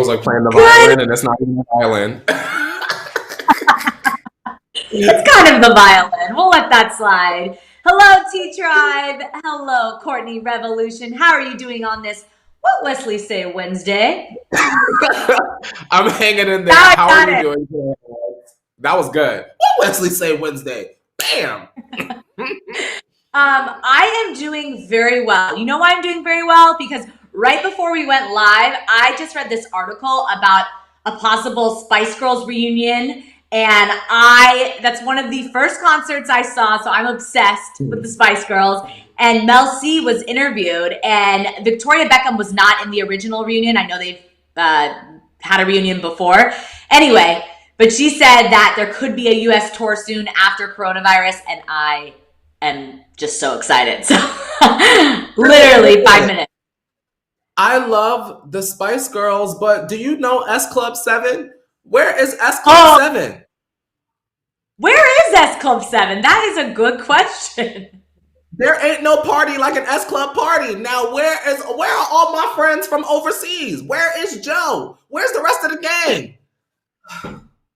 was like playing the violin, and it's not even the violin. It's kind of the violin. We'll let that slide. Hello, T-Tribe. Hello, Courtney Revolution. How are you doing on this What Wesley Say Wednesday? I'm hanging in there. How are you doing today? That was good. What Wesley Say Wednesday? Bam! I am doing very well. You know why I'm doing very well? Because right before we went live, I just read this article about a possible Spice Girls reunion. And that's one of the first concerts I saw. So I'm obsessed with the Spice Girls. And Mel C was interviewed, and Victoria Beckham was not in the original reunion. I know they've had a reunion before. Anyway, but she said that there could be a US tour soon after coronavirus. And I am just so excited. So literally 5 minutes. I love the Spice Girls, but do you know S Club 7? Where is S Club 7? Where is S Club 7? That is a good question. There ain't no party like an S Club party. Now, where are all my friends from overseas? Where is Joe? Where's the rest of the gang?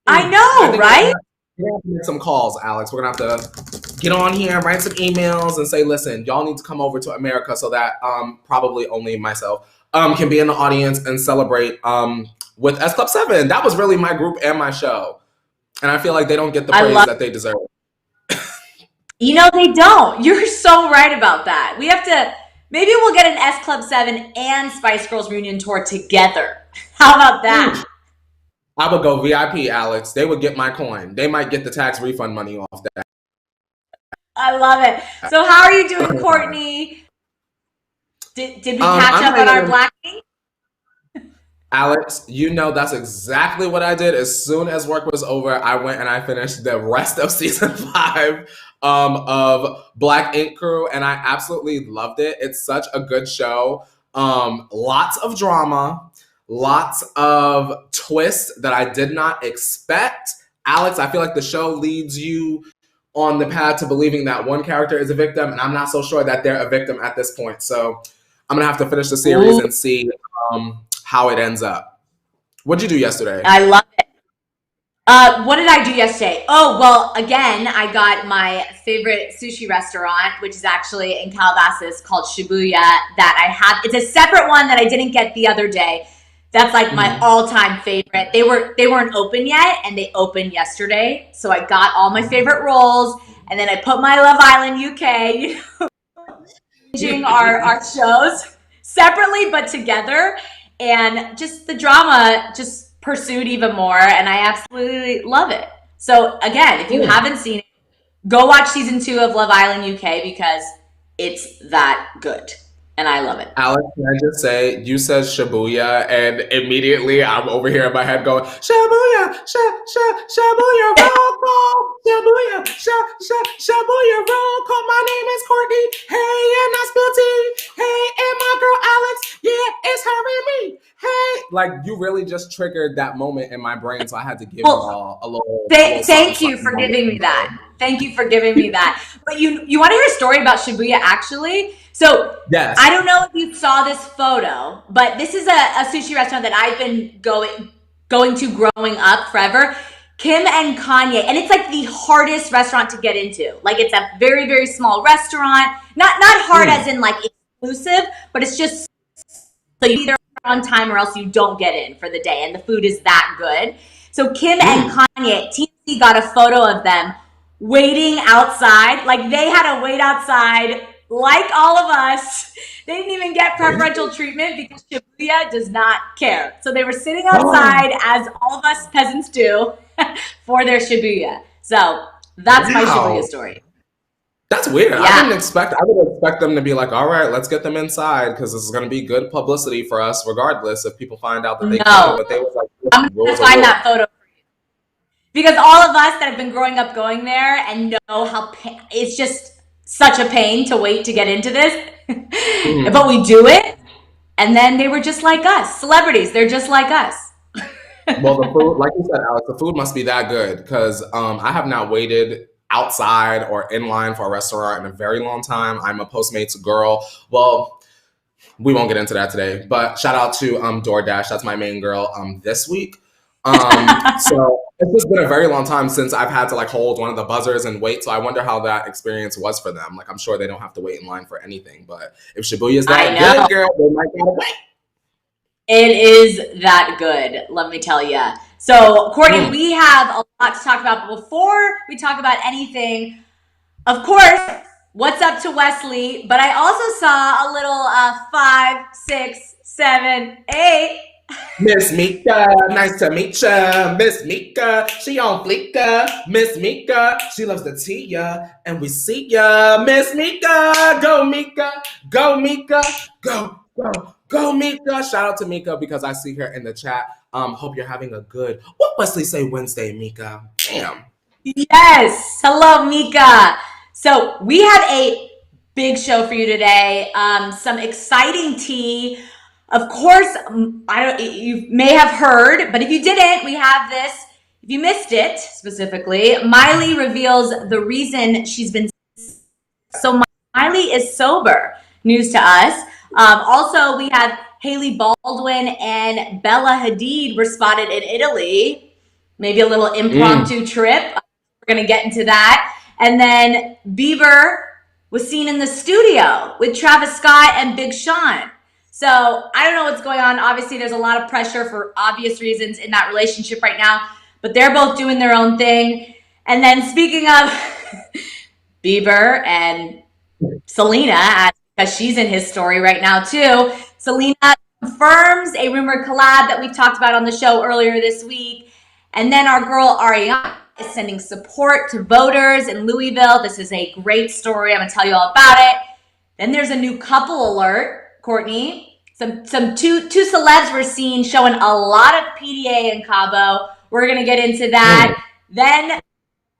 I know, right? We're going to make some calls, Alex. We're going to have to get on here, write some emails, and say, listen, y'all need to come over to America so that probably only myself can be in the audience and celebrate with S Club 7. That was really my group and my show. And I feel like they don't get the praise that they deserve. You know, they don't. You're so right about that. We have to, maybe we'll get an S Club 7 and Spice Girls reunion tour together. How about that? I would go VIP, Alex. They would get my coin. They might get the tax refund money off that. I love it. So how are you doing, Courtney? Did we catch up on our blacking? Alex, you know that's exactly what I did. As soon as work was over, I went and I finished the rest of season 5 of Black Ink Crew, and I absolutely loved it. It's such a good show. Lots of drama, lots of twists that I did not expect. Alex, I feel like the show leads you on the path to believing that one character is a victim, and I'm not so sure that they're a victim at this point. So I'm gonna have to finish the series and see how it ends up. What'd you do yesterday? I love it. What did I do yesterday? Oh, well, again, I got my favorite sushi restaurant, which is actually in Calabasas, called Shibuya, that I have. It's a separate one that I didn't get the other day. That's like my all-time favorite. They weren't open yet, and they opened yesterday. So I got all my favorite rolls, and then I put my Love Island UK, you know, changing our shows separately but together. And just the drama just pursued even more, and I absolutely love it. So again, if you haven't seen it, go watch season 2 of Love Island UK because it's that good, and I love it. Alex, can I just say, you said Shibuya, and immediately I'm over here in my head going, Shibuya, Shibuya, roll call, Shibuya, Shibuya, roll call. My name is Courtney. Hey, and I spill tea. Hey, and my girl Alex. Yeah, it's her and me. Hey, like you really just triggered that moment in my brain, so I had to give you all a little. Thank you for giving me that. Thank you for giving me that. But you want to hear a story about Shibuya, actually? So yes. I don't know if you saw this photo, but this is a sushi restaurant that I've been going to growing up forever. Kim and Kanye, and it's like the hardest restaurant to get into. Like it's a very, very small restaurant. Not hard as in like exclusive, but it's just so you either on time or else you don't get in for the day, and the food is that good. So Kim and Kanye, TMZ got a photo of them waiting outside. Like they had to wait outside like all of us. They didn't even get preferential treatment because Shibuya does not care. So they were sitting outside as all of us peasants do for their Shibuya. So that's my Shibuya story. That's weird. Yeah. I would expect them to be like, all right, let's get them inside because this is going to be good publicity for us regardless if people find out that they can. But they was like, I'm going to find that photo for you. Because all of us that have been growing up going there and know how it's just such a pain to wait to get into this. But we do it. And then they were just like us. Celebrities, they're just like us. Well, the food, like you said, Alex, the food must be that good because I have not waited outside or in line for a restaurant in a very long time. I'm a Postmates girl. Well, We won't get into that today, but shout out to DoorDash. That's my main girl this week. So it's just been a very long time since I've had to like hold one of the buzzers and wait. So I wonder how that experience was for them. Like I'm sure they don't have to wait in line for anything, but if Shibuya is that good, girl, they might gotta wait. It is that good, let me tell you. So Courtney, we have a lot to talk about, but before we talk about anything, of course, what's up to Wesley? But I also saw a little 5, 6, 7, 8. Miss Mika, nice to meet ya. Miss Mika, she on fleeka. Miss Mika, she loves the tea ya, and we see ya. Miss Mika, go Mika, go Mika, go Mika. Shout out to Mika because I see her in the chat. Hope you're having a good, what Wesley say Wednesday, Mika? Damn. Yes, hello Mika. So we have a big show for you today. Some exciting tea. Of course, you may have heard, but if you didn't, we have this. If you missed it specifically, Miley reveals the reason she's been. So Miley is sober. News to us. Also, we have Hailey Baldwin and Bella Hadid were spotted in Italy. Maybe a little impromptu trip. We're going to get into that. And then Bieber was seen in the studio with Travis Scott and Big Sean. So I don't know what's going on. Obviously, there's a lot of pressure for obvious reasons in that relationship right now, but they're both doing their own thing. And then speaking of Bieber and Selena, because she's in his story right now too, Selena confirms a rumored collab that we've talked about on the show earlier this week. And then our girl Ariana is sending support to voters in Louisville. This is a great story. I'm going to tell you all about it. Then there's a new couple alert. Courtney, two celebs were seen showing a lot of PDA in Cabo. We're gonna get into that. Then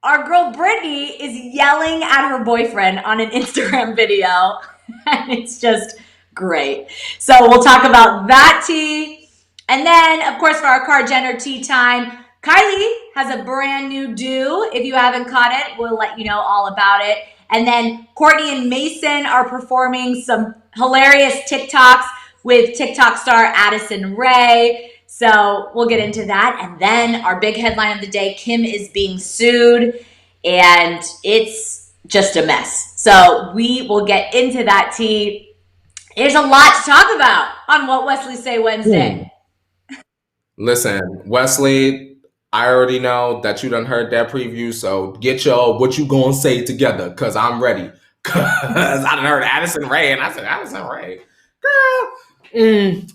our girl Britney is yelling at her boyfriend on an Instagram video, and it's just great. So we'll talk about that tea, and then of course for our Card Jenner tea time, Kylie has a brand new do. If you haven't caught it, we'll let you know all about it. And then Courtney and Mason are performing some hilarious TikToks with TikTok star Addison Rae. So we'll get into that. And then our big headline of the day, Kim is being sued. And it's just a mess. So we will get into that tea. There's a lot to talk about on What Wesley Say Wednesday. Listen, Wesley, I already know that you done heard that preview, so get your what you gonna say together, cause I'm ready. Cause I done heard Addison Rae, and I said, Addison Rae, girl,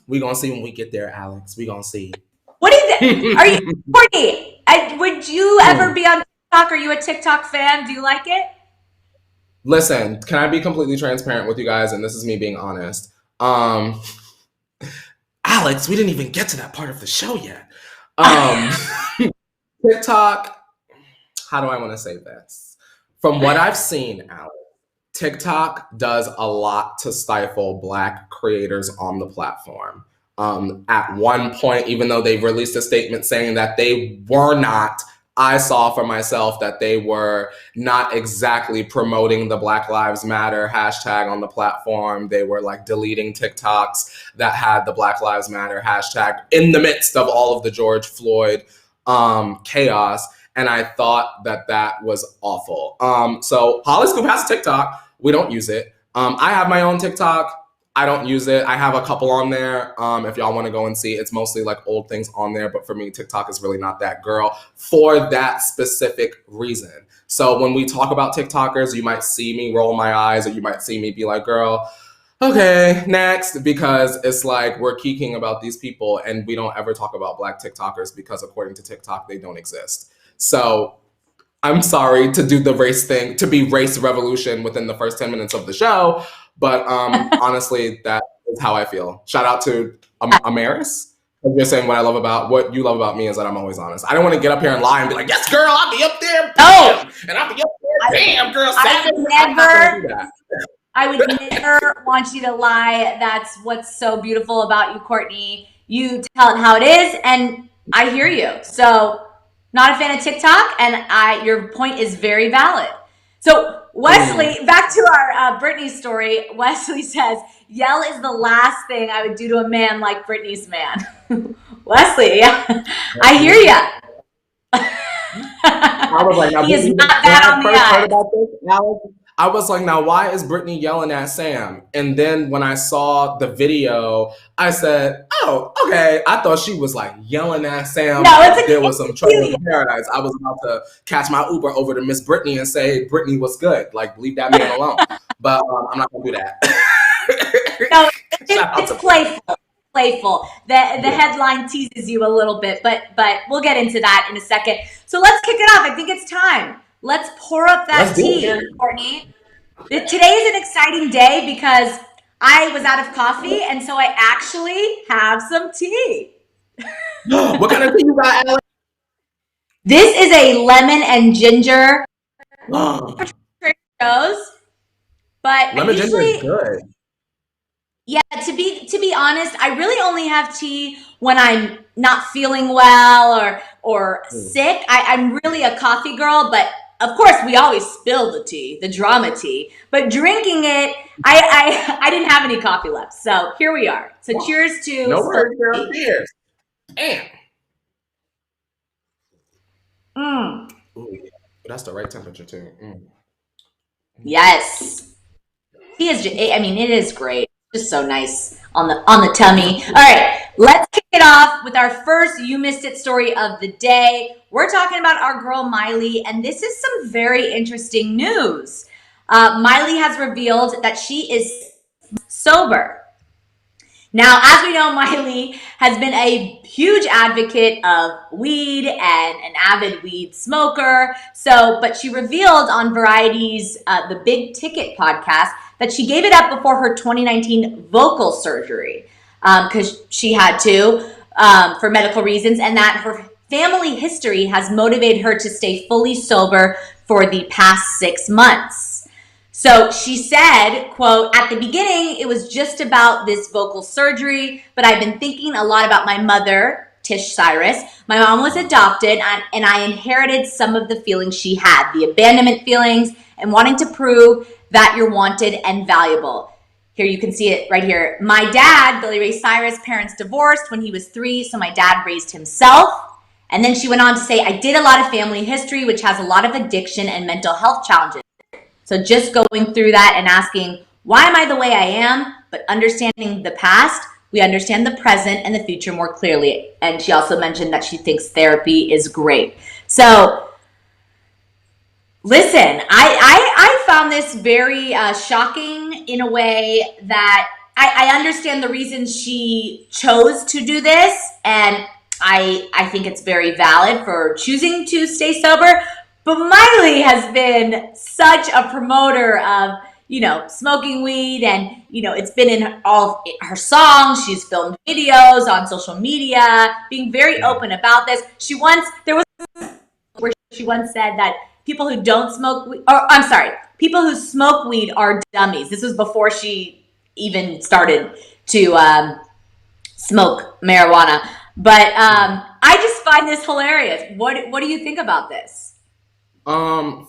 we gonna see when we get there, Alex. We gonna see. What is it? Are you, Courtney? Would you ever be on TikTok? Are you a TikTok fan? Do you like it? Listen, can I be completely transparent with you guys? And this is me being honest. Alex, we didn't even get to that part of the show yet. TikTok, how do I want to say this? From what I've seen, Alex, TikTok does a lot to stifle Black creators on the platform. At one point, even though they've released a statement saying that they were not, I saw for myself that they were not exactly promoting the Black Lives Matter hashtag on the platform. They were like deleting TikToks that had the Black Lives Matter hashtag in the midst of all of the George Floyd chaos. And I thought that was awful. So Hollyscoop has a TikTok. We don't use it. I have my own TikTok. I don't use it. I have a couple on there. If y'all want to go and see, it's mostly like old things on there. But for me, TikTok is really not that girl for that specific reason. So when we talk about TikTokers, you might see me roll my eyes, or you might see me be like, girl, okay, next, because it's like we're geeking about these people and we don't ever talk about Black TikTokers because according to TikTok, they don't exist. So I'm sorry to do the race thing, to be race revolution within the first 10 minutes of the show. But honestly, that is how I feel. Shout out to Amaris. I'm just saying what you love about me is that I'm always honest. I don't want to get up here and lie and be like, yes, girl, I'll be up there. Bam! And I'll be up there. Bam, girl. I would never want you to lie. That's what's so beautiful about you, Courtney. You tell it how it is, and I hear you. So, not a fan of TikTok, and your point is very valid. So So Wesley, back to our Britney story. Wesley says, "Yell is the last thing I would do to a man like Britney's man." Wesley, yeah, I hear ya. I was like, now, he is not that on the eyes. About this, Alex, I was like, now why is Britney yelling at Sam? And then when I saw the video, I said, oh, okay. I thought she was like yelling at Sam. No, there was some trouble in paradise. I was about to catch my Uber over to Miss Britney and say, Britney was good. Like, leave that man alone. But I'm not going to do that. No, it's playful. The headline teases you a little bit, but we'll get into that in a second. So let's kick it off. I think it's time. Let's pour up that tea, Courtney. Today is an exciting day because I was out of coffee, and so I actually have some tea. What kind of tea you got, Alex? This is a lemon and ginger. But lemon ginger is good. Yeah, to be honest, I really only have tea when I'm not feeling well or sick. I'm really a coffee girl, but of course we always spill the tea, the drama tea. But drinking it, I didn't have any coffee left, so here we are. So cheers to no worries, girl. Cheers. Damn. Ooh, yeah. That's the right temperature too. Yes, tea is. I mean, it is great. Just so nice on the tummy. All right, let's kick it off with our first You Missed It story of the day. We're talking about our girl Miley, and this is some very interesting news. Miley has revealed that she is sober. Now, as we know, Miley has been a huge advocate of weed and an avid weed smoker. But she revealed on Variety's The Big Ticket podcast that she gave it up before her 2019 vocal surgery because she had to for medical reasons, and that her family history has motivated her to stay fully sober for the past 6 months. So she said, quote, "At the beginning, it was just about this vocal surgery, but I've been thinking a lot about my mother, Tish Cyrus. My mom was adopted, and I inherited some of the feelings she had, the abandonment feelings and wanting to prove that you're wanted and valuable." Here you can see it right here. "My dad, Billy Ray Cyrus, parents divorced when he was 3, so my dad raised himself." And then she went on to say, "I did a lot of family history, which has a lot of addiction and mental health challenges. So just going through that and asking, why am I the way I am? But understanding the past, we understand the present and the future more clearly." And she also mentioned that she thinks therapy is great. So listen, I found this very shocking in a way that I understand the reasons she chose to do this, and I think it's very valid for choosing to stay sober. But Miley has been such a promoter of, smoking weed, and, it's been in all her songs. She's filmed videos on social media, being very open about this. There was where she once said that people who don't smoke weed, people who smoke weed are dummies. This was before she even started to smoke marijuana. But I just find this hilarious. What do you think about this?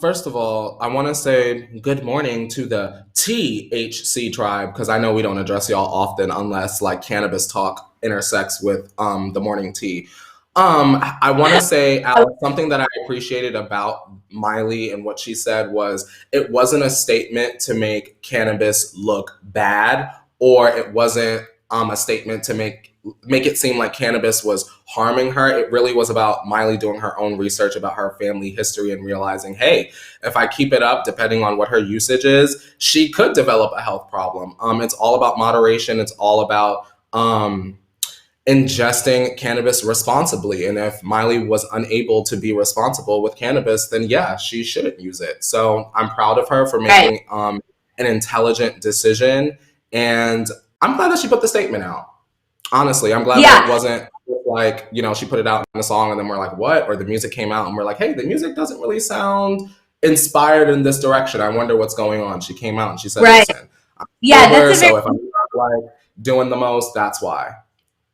First of all, I want to say good morning to the THC tribe, because I know we don't address y'all often unless like cannabis talk intersects with the morning tea. I want to say, Alex, something that I appreciated about Miley and what she said was it wasn't a statement to make cannabis look bad, or it wasn't a statement to make it seem like cannabis was harming her. It really was about Miley doing her own research about her family history and realizing, hey, if I keep it up, depending on what her usage is, she could develop a health problem. It's all about moderation. It's all about ingesting cannabis responsibly. And if Miley was unable to be responsible with cannabis, then yeah, she shouldn't use it. So I'm proud of her for making an intelligent decision. And I'm glad that she put the statement out. Honestly, I'm glad that it wasn't like, she put it out in a song and then we're like, what? Or the music came out and we're like, hey, the music doesn't really sound inspired in this direction. I wonder what's going on. She came out and she said, listen, I'm sober, so if I'm not like doing the most, that's why.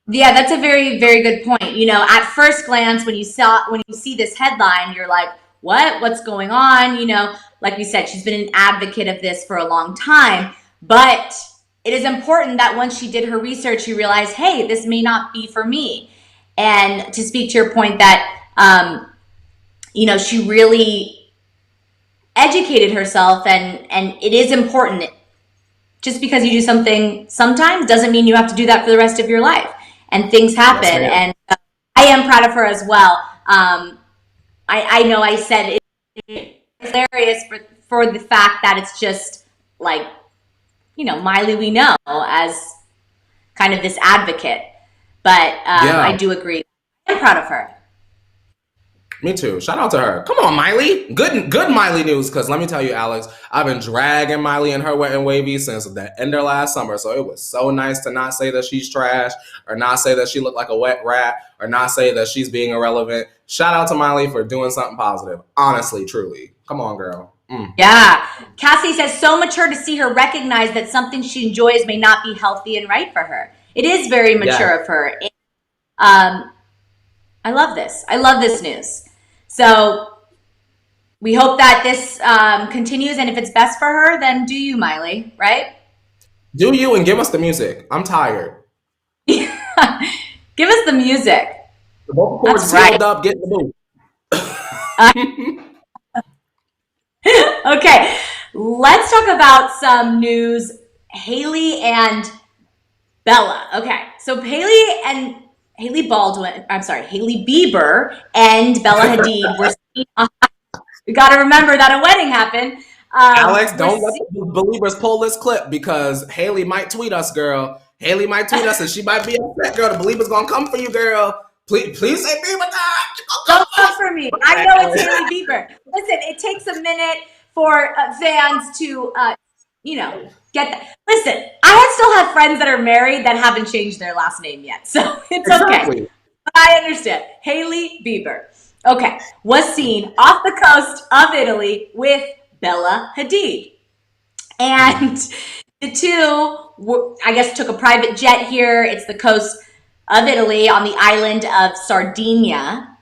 Yeah, that's a very, very good point. At first glance, when you see this headline, you're like, what's going on? You know, like we said, she's been an advocate of this for a long time, but it is important that once she did her research, she realized, hey, this may not be for me. And to speak to your point that, you know, she really educated herself, and it is important. Just because you do something sometimes doesn't mean you have to do that for the rest of your life. And things happen. Yes, and I am proud of her as well. I know I said it's hilarious for the fact that it's just like, you know, Miley we know as kind of this advocate. But I do agree. I'm proud of her. Me too. Shout out to her. Come on, Miley. Good Miley news. Because let me tell you, Alex, I've been dragging Miley and her Wet and Wavy since the end of last summer. So it was so nice to not say that she's trash, or not say that she looked like a wet rat, or not say that she's being irrelevant. Shout out to Miley for doing something positive. Honestly, truly. Come on, girl. Yeah. Cassie says, so mature to see her recognize that something she enjoys may not be healthy and right for her. It is very mature of her. I love this. I love this news. So we hope that this continues, and if it's best for her, then do you, Miley, right? Do you, and give us the music. I'm tired. Give us the music. The vocal cords sealed up, get the boot. Okay, let's talk about some news. Hailey and Bella. Okay, so Hailey Bieber and Bella Hadid were seen on, we got to remember that a wedding happened. Alex, don't let the believers pull this clip, because Hailey might tweet us, girl. Hailey might tweet us, and she might be upset, girl. The believers gonna come for you, girl. Please say Bieber. Don't come for me. I know it's Hailey Bieber. Listen, it takes a minute for fans to, you know, get that. Listen, I still have friends that are married that haven't changed their last name yet, so it's okay. I understand. Hailey Bieber, okay, was seen off the coast of Italy with Bella Hadid, and the two, I guess, took a private jet here. It's the coast of Italy on the island of Sardinia.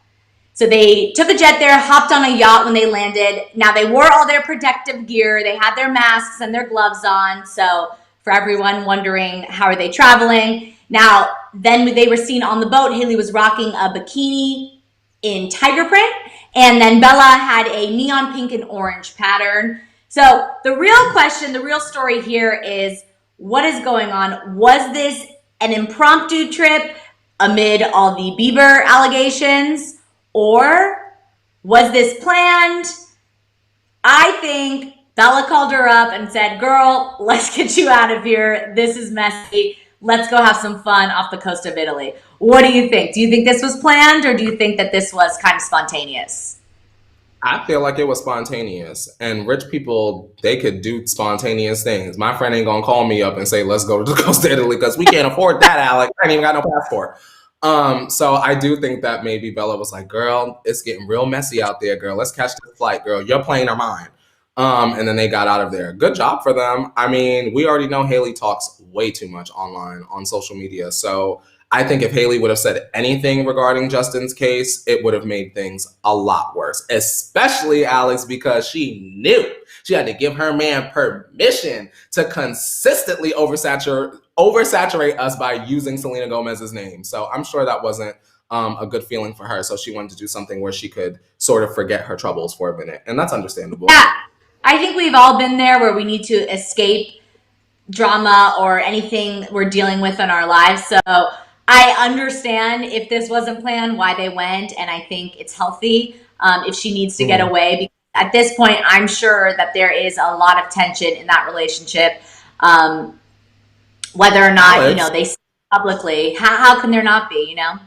So they took a jet there, hopped on a yacht when they landed. Now, they wore all their protective gear. They had their masks and their gloves on. So for everyone wondering, how are they traveling? Now, then they were seen on the boat. Hailey was rocking a bikini in tiger print. And then Bella had a neon pink and orange pattern. So the real question, the real story here is, what is going on? Was this an impromptu trip amid all the Bieber allegations? Or was this planned? I think Bella called her up and said, girl, let's get you out of here. This is messy. Let's go have some fun off the coast of Italy. What do you think? Do you think this was planned, or do you think that this was kind of spontaneous? I feel like it was spontaneous. And rich people, they could do spontaneous things. My friend ain't gonna call me up and say, let's go to the coast of Italy, because we can't afford that, Alex. I ain't even got no passport. So I do think that maybe Bella was like, girl, it's getting real messy out there, girl. Let's catch this flight, girl. Your plane or mine. And then they got out of there. Good job for them. I mean, we already know Hailey talks way too much online on social media. So I think if Hailey would have said anything regarding Justin's case, it would have made things a lot worse, especially Alex, because she knew she had to give her man permission to consistently oversaturate us by using Selena Gomez's name. So I'm sure that wasn't a good feeling for her. So she wanted to do something where she could sort of forget her troubles for a minute. And that's understandable. Yeah, I think we've all been there, where we need to escape drama or anything we're dealing with in our lives. So I understand if this wasn't planned, why they went. And I think it's healthy if she needs to get away. Because at this point, I'm sure that there is a lot of tension in that relationship. Whether or not, Alex, you know, they say publicly, how can there not be, you know?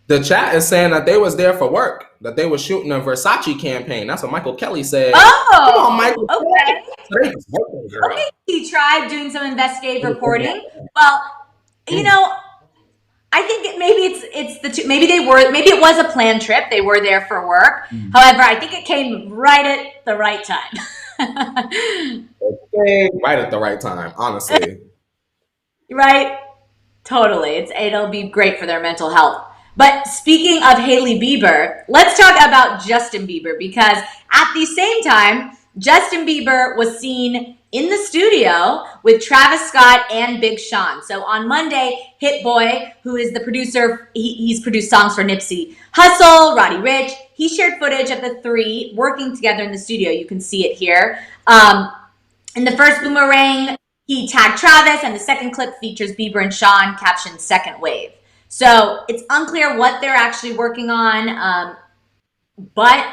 The chat is saying that they was there for work, that they were shooting a Versace campaign. That's what Michael Kelly said. Oh, come on, Michael. Okay. Okay, he tried doing some investigative reporting. Well, you know, I think maybe it's the two. Maybe it was a planned trip. They were there for work. However, I think it came right at the right time. Right at the right time, honestly. Right? Totally. It'll be great for their mental health. But speaking of Hailey Bieber, let's talk about Justin Bieber, because at the same time, Justin Bieber was seen in the studio with Travis Scott and Big Sean. So on Monday, Hit Boy, who is the producer, he's produced songs for Nipsey Hussle, Roddy Ricch, he shared footage of the three working together in the studio. You can see it here. In the first Boomerang, he tagged Travis, and the second clip features Bieber and Sean, captioned "Second Wave." So it's unclear what they're actually working on, but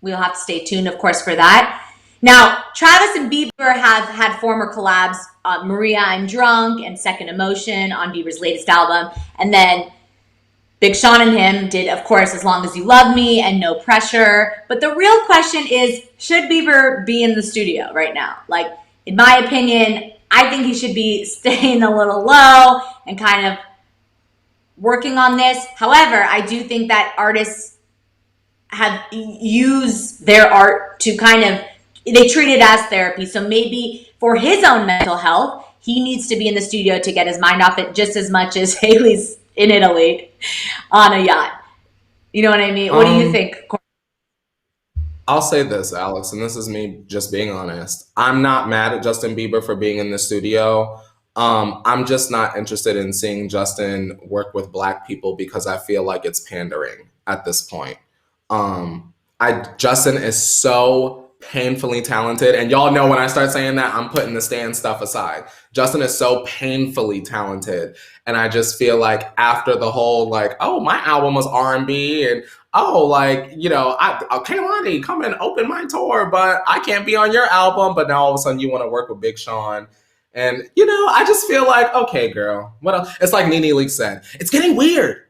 we'll have to stay tuned, of course, for that. Now, Travis and Bieber have had former collabs, Maria I'm Drunk and Second Emotion on Bieber's latest album. And then Big Sean and him did, of course, As Long As You Love Me and No Pressure. But the real question is, should Bieber be in the studio right now? Like, in my opinion, I think he should be staying a little low and kind of working on this. However, I do think that artists have used their art to kind of, they treat it as therapy. So maybe for his own mental health, he needs to be in the studio to get his mind off it just as much as Hailey's in Italy on a yacht. You know what I mean? What do you think? I'll say this, Alex, and this is me just being honest. I'm not mad at Justin Bieber for being in the studio. I'm just not interested in seeing Justin work with Black people because I feel like it's pandering at this point. Justin is so painfully talented, and y'all know when I start saying that, I'm putting the Stan stuff aside. Justin is so painfully talented, and I just feel like after the whole like, oh, my album was R&B, and oh, like, you know, Kalani, come and open my tour, but I can't be on your album. But now all of a sudden you want to work with Big Sean. And, you know, I just feel like, okay, girl, what else? It's like Nene Leakes said, it's getting weird.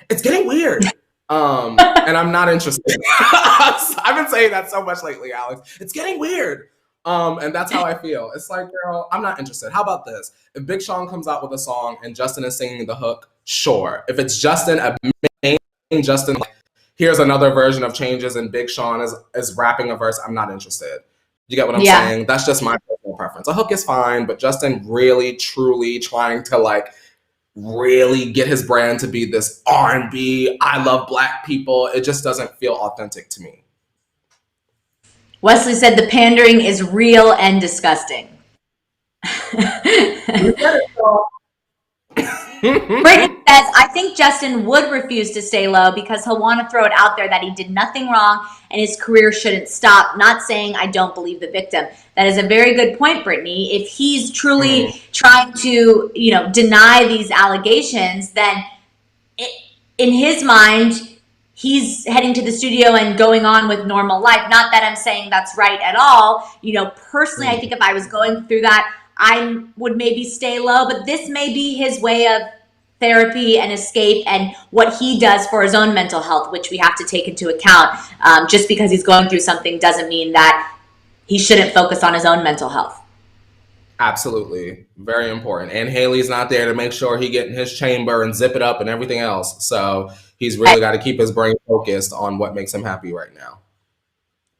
It's getting weird. And I'm not interested. I've been saying that so much lately, Alex. It's getting weird. And that's how I feel. It's like, girl, I'm not interested. How about this? If Big Sean comes out with a song and Justin is singing the hook, sure. If it's Justin, a main Justin, like, here's another version of Changes and Big Sean is rapping a verse, I'm not interested. You get what I'm saying? That's just my personal preference. A hook is fine, but Justin really, truly trying to like really get his brand to be this R&B, I love Black people, it just doesn't feel authentic to me. Wesley said the pandering is real and disgusting. Britney says, I think Justin would refuse to stay low because he'll want to throw it out there that he did nothing wrong and his career shouldn't stop. Not saying I don't believe the victim. That is a very good point, Britney. If he's truly trying to, you know, deny these allegations, then in his mind, he's heading to the studio and going on with normal life. Not that I'm saying that's right at all. You know, personally, I think if I was going through that, I would maybe stay low, but this may be his way of therapy and escape and what he does for his own mental health, which we have to take into account. Just because he's going through something doesn't mean that he shouldn't focus on his own mental health. Absolutely. Very important. And Hailey's not there to make sure he get in his chamber and zip it up and everything else. So he's really got to keep his brain focused on what makes him happy right now.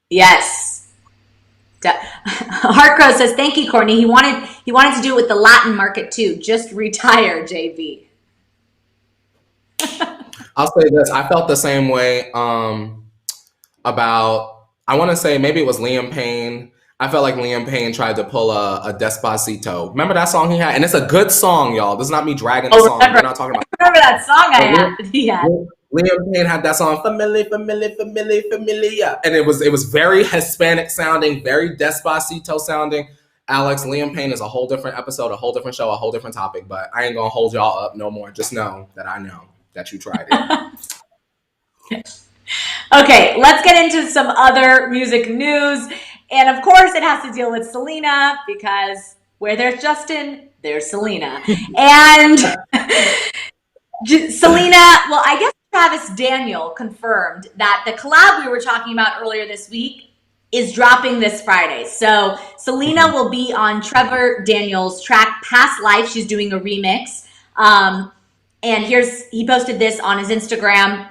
Yes. Heartcrow says, thank you, Courtney. He wanted to do it with the Latin market too. Just retire, JV. I'll say this. I felt the same way about, I want to say maybe it was Liam Payne. I felt like Liam Payne tried to pull a Despacito. Remember that song he had? And it's a good song, y'all. This is not me dragging the song. We're not talking about. I remember that song he had. Liam Payne had that song, Familia. And it was very Hispanic sounding, very Despacito sounding. Alex, Liam Payne is a whole different episode, a whole different show, a whole different topic, but I ain't gonna hold y'all up no more. Just know that I know that you tried it. Okay, let's get into some other music news. And of course, it has to deal with Selena, because where there's Justin, there's Selena. And Selena, well, I guess Travis Daniel confirmed that the collab we were talking about earlier this week is dropping this Friday. So Selena will be on Trevor Daniel's track Past Life. She's doing a remix. And he posted this on his Instagram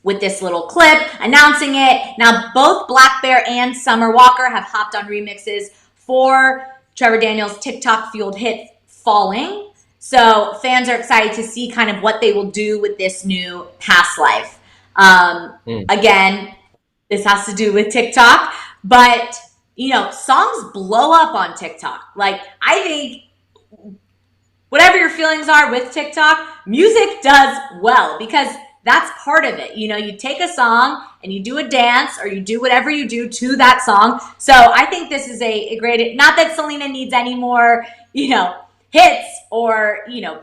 with this little clip announcing it. Now, both Black Bear and Summer Walker have hopped on remixes for Trevor Daniel's TikTok-fueled hit Falling. So fans are excited to see kind of what they will do with this new past life. Again, this has to do with TikTok, but you know, songs blow up on TikTok. Like, I think whatever your feelings are with TikTok, music does well because that's part of it. You know, you take a song and you do a dance or you do whatever you do to that song. So I think this is a great, not that Selena needs any more, you know, hits or, you know,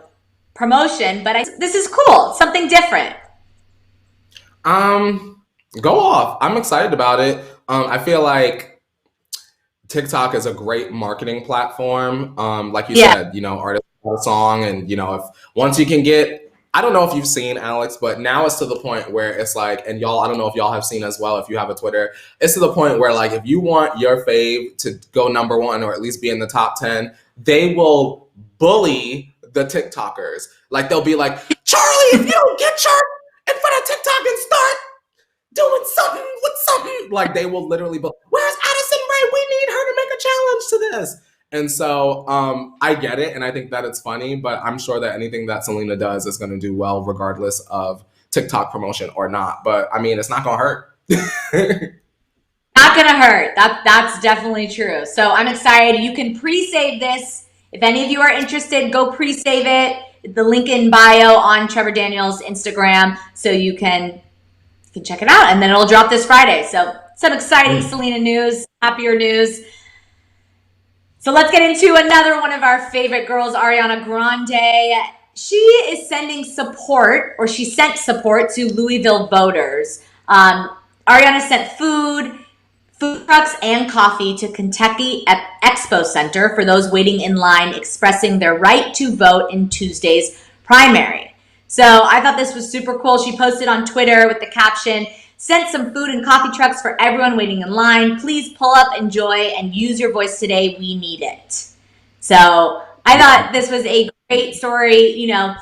promotion, but this is cool. Something different. Go off. I'm excited about it. I feel like TikTok is a great marketing platform. Like you said, you know, artists have a song, and you know, if once you can get, I don't know if you've seen, Alex, but now it's to the point where it's like, and y'all, I don't know if y'all have seen as well, if you have a Twitter, it's to the point where like, if you want your fave to go number one or at least be in the top 10, they will bully the TikTokers. Like, they'll be like, Charlie, if you don't get your in front of TikTok and start doing something with something, like they will literally be, where's Addison Rae? We need her to make a challenge to this. And so I get it, and I think that it's funny, but I'm sure that anything that Selena does is going to do well regardless of TikTok promotion or not. But I mean, it's not going to hurt. Not going to hurt. That's definitely true. So I'm excited. You can pre-save this. If any of you are interested, go pre-save it. The link in bio on Trevor Daniels' Instagram, so you can check it out, and then it'll drop this Friday. So some exciting Selena news, happier news. So let's get into another one of our favorite girls, Ariana Grande. She is sending support, or she sent support to Louisville voters. Ariana sent food trucks, and coffee to Kentucky Expo Center for those waiting in line, expressing their right to vote in Tuesday's primary. So I thought this was super cool. She posted on Twitter with the caption, "Sent some food and coffee trucks for everyone waiting in line. Please pull up, enjoy, and use your voice today. We need it." So I thought this was a great story. You know,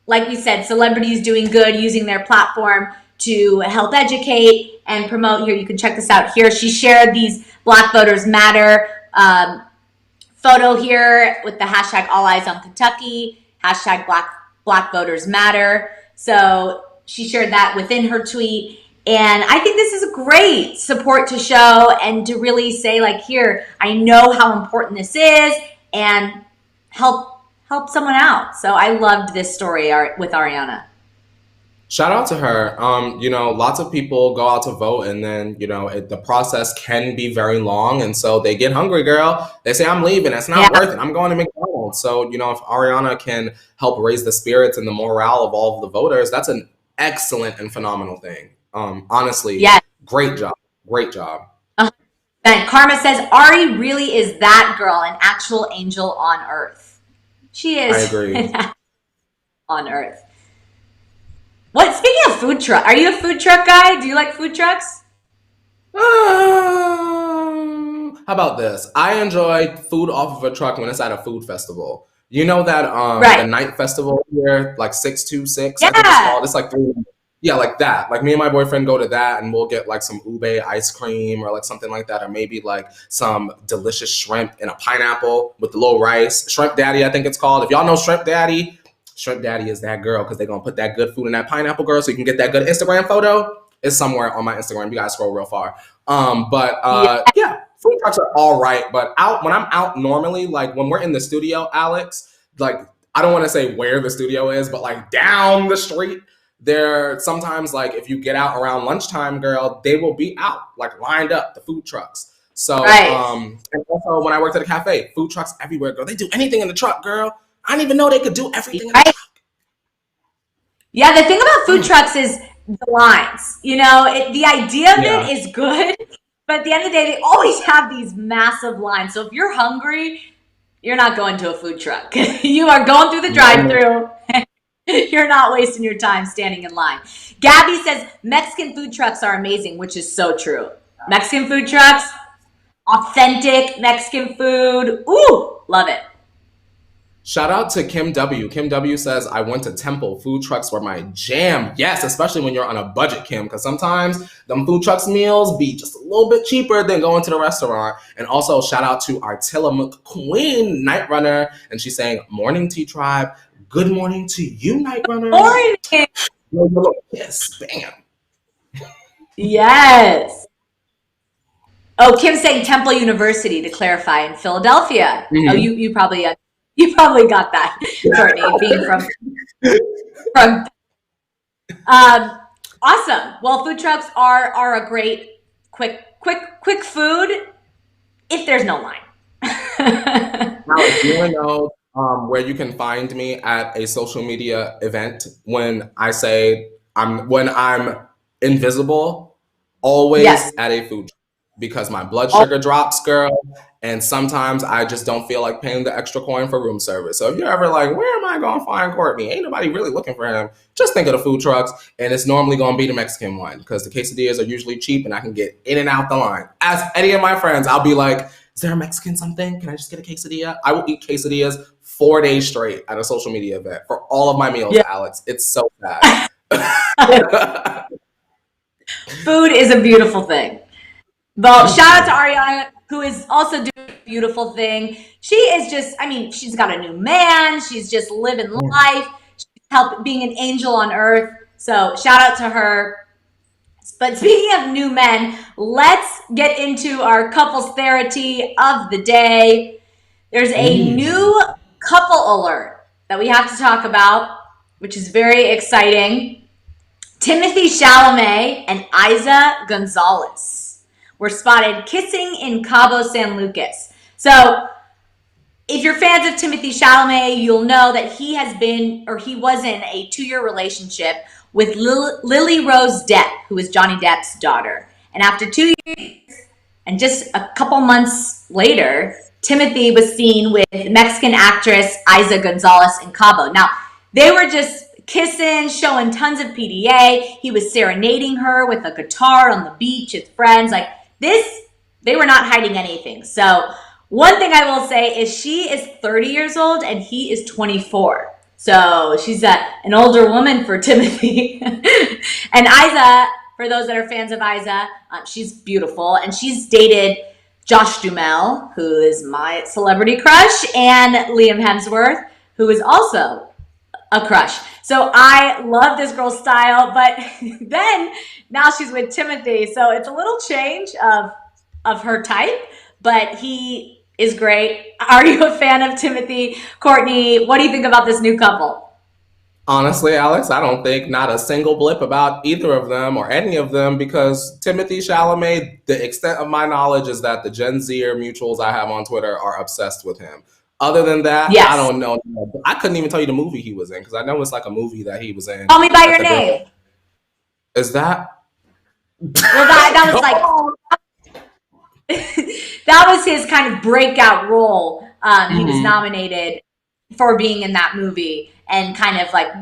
like we said, celebrities doing good, using their platform to help educate and promote. Here, you can check this out here. She shared these Black Voters Matter photo here with the hashtag All Eyes on Kentucky, hashtag Black Voters Matter. So she shared that within her tweet. And I think this is a great support to show and to really say, like, here, I know how important this is, and help someone out. So I loved this story with Ariana. Shout out to her. You know, lots of people go out to vote, and then, you know, the process can be very long. And so they get hungry, girl. They say, I'm leaving. It's not worth it. I'm going to McDonald's. So, you know, if Ariana can help raise the spirits and the morale of all of the voters, that's an excellent and phenomenal thing. Honestly, great job. Great job. And Karma says, Ari really is that girl, an actual angel on earth. She is. I agree. On earth. What? Speaking of food truck, are you a food truck guy? Do you like food trucks? How about this? I enjoy food off of a truck when it's at a food festival. You know that the night festival here, like 626, I think it's called. It's like 3. Yeah, like that. Like me and my boyfriend go to that, and we'll get like some ube ice cream or like something like that, or maybe like some delicious shrimp and a pineapple with the little rice. Shrimp Daddy, I think it's called. If y'all know Shrimp Daddy is that girl, because they're going to put that good food in that pineapple, girl, so you can get that good Instagram photo. It's somewhere on my Instagram. You guys scroll real far. Yeah, food trucks are all right. But when I'm out normally, like when we're in the studio, Alex, like I don't want to say where the studio is, but like down the street, there sometimes, like if you get out around lunchtime, girl, they will be out, like lined up, the food trucks. So, and also when I worked at a cafe, food trucks everywhere, girl. They do anything in the truck, girl. I didn't even know they could do everything in the truck. Yeah, the thing about food trucks is the lines. You know, the idea of it is good, but at the end of the day, they always have these massive lines. So if you're hungry, you're not going to a food truck. You are going through the drive-thru. You're not wasting your time standing in line. Gabby says Mexican food trucks are amazing, which is so true. Mexican food trucks, authentic Mexican food. Ooh, love it. Shout out to Kim W. Kim W says, I went to Temple. Food trucks were my jam. Yes, especially when you're on a budget, Kim, because sometimes them food trucks meals be just a little bit cheaper than going to the restaurant. And also shout out to Artilla McQueen, Night Runner. And she's saying, morning tea tribe, good morning to you, night runners. Morning. Yes, bam. Yes. Oh, Kim's saying Temple University to clarify in Philadelphia. Mm-hmm. Oh, you probably got that, Courtney, being from. Awesome. Well, food trucks are a great quick food if there's no line. Now, do you know where you can find me at a social media event when I'm invisible? Always at a food truck, because my blood sugar drops, girl, and sometimes I just don't feel like paying the extra coin for room service. So if you're ever like, where am I going to find Courtney? Ain't nobody really looking for him. Just think of the food trucks, and it's normally going to be the Mexican one, because the quesadillas are usually cheap and I can get in and out the line. Ask any of my friends, I'll be like, is there a Mexican something? Can I just get a quesadilla? I will eat quesadillas 4 days straight at a social media event for all of my meals, Alex. It's so bad. Food is a beautiful thing. Well, shout out to Ariana, who is also doing a beautiful thing. She is just, she's got a new man. She's just living life. She's being an angel on earth. So shout out to her. But speaking of new men, let's get into our couples therapy of the day. There's a new couple alert that we have to talk about, which is very exciting. Timothy Chalamet and Isa Gonzalez were spotted kissing in Cabo San Lucas. So if you're fans of Timothy Chalamet, you'll know that he was in a 2-year relationship with Lily Rose Depp, who is Johnny Depp's daughter. And after 2 years, and just a couple months later, Timothy was seen with Mexican actress Isa Gonzalez in Cabo. Now, they were just kissing, showing tons of PDA. He was serenading her with a guitar on the beach with friends. Like this, they were not hiding anything. So one thing I will say is she is 30 years old and he is 24. So she's an older woman for Timothy. And Isa, for those that are fans of Isa, she's beautiful. And she's dated Josh Duhamel, who is my celebrity crush, and Liam Hemsworth, who is also a crush. So I love this girl's style, but then now she's with Timothy. So it's a little change of her type, but he is great. Are you a fan of Timothy? Courtney, what do you think about this new couple? Honestly, Alex, I don't think not a single blip about either of them or any of them, because Timothy Chalamet, the extent of my knowledge is that the Gen Zer mutuals I have on Twitter are obsessed with him. Other than that, yes. I don't know. I couldn't even tell you the movie he was in, because I know it's like a movie that he was in. Call Me By Your Name. Is that? Well, that was like... that was his kind of breakout role. He was nominated for being in that movie, and kind of like,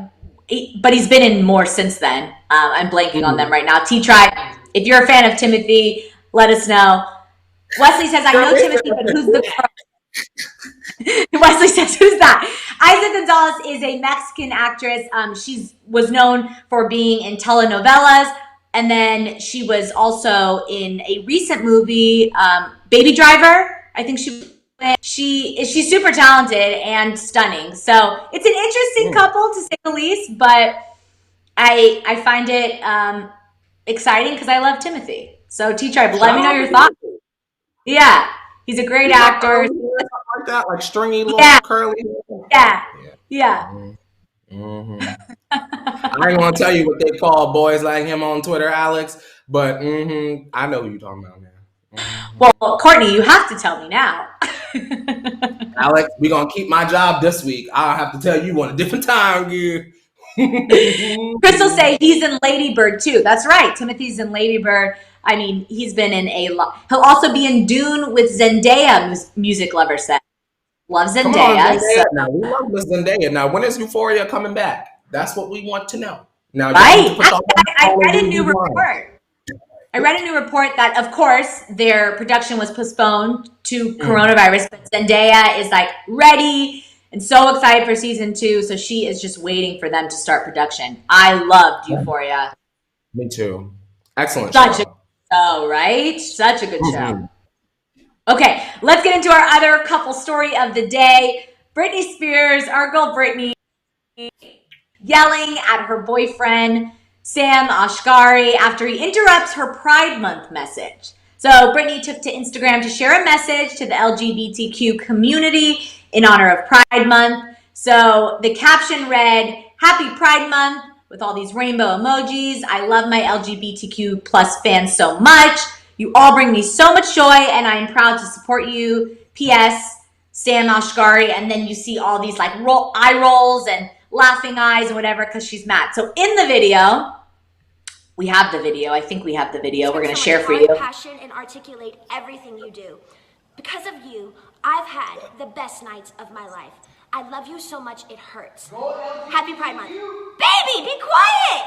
but he's been in more since then. I'm blanking on them right now. T-Tribe, if you're a fan of Timothy, let us know. Wesley says, I know Timothy, but who's the crush? Wesley says, who's that? Isa Gonzalez is a Mexican actress. She was known for being in telenovelas. And then she was also in a recent movie, Baby Driver. I think she's super talented and stunning. So it's an interesting couple, to say the least. But I find it exciting because I love Timothy. So T-Tribe, let me know your thoughts. Yeah, he's a great actor. Like that, like stringy, little curly. Yeah. Mm-hmm. I ain't gonna tell you what they call boys like him on Twitter, Alex, but I know who you're talking about now. Well, Courtney, you have to tell me now. Alex, we're gonna keep my job this week. I'll have to tell you on a different time, dude. Crystal say he's in Lady Bird too. That's right. Timothy's in Lady Bird. I mean, he's been in a lot. He'll also be in Dune with Zendaya, music lover said. Love Zendaya. Come on, Zendaya. So. Now, we love this Zendaya. Now, when is Euphoria coming back? That's what we want to know. Now, right. I read a new report. I read a new report that, of course, their production was postponed to coronavirus, but Zendaya is like ready and so excited for season 2. So she is just waiting for them to start production. I loved Euphoria. Me too. Excellent Such a good show, right? Such a good show. Okay, let's get into our other couple story of the day. Britney Spears, our girl Britney, yelling at her boyfriend, Sam Ashghari, after he interrupts her Pride Month message. So Britney took to Instagram to share a message to the LGBTQ community in honor of Pride Month. So the caption read, "Happy Pride Month," with all these rainbow emojis. "I love my LGBTQ plus fans so much. You all bring me so much joy and I am proud to support you. P.S. Sam Ashghari." And then you see all these like eye rolls and laughing eyes and whatever because she's mad. So in the video, we have the video. I think we have the video. We're going to share for you. Passion and articulate everything you do. Because of you, I've had the best nights of my life. I love you so much it hurts. Happy Pride Month. Baby, be quiet!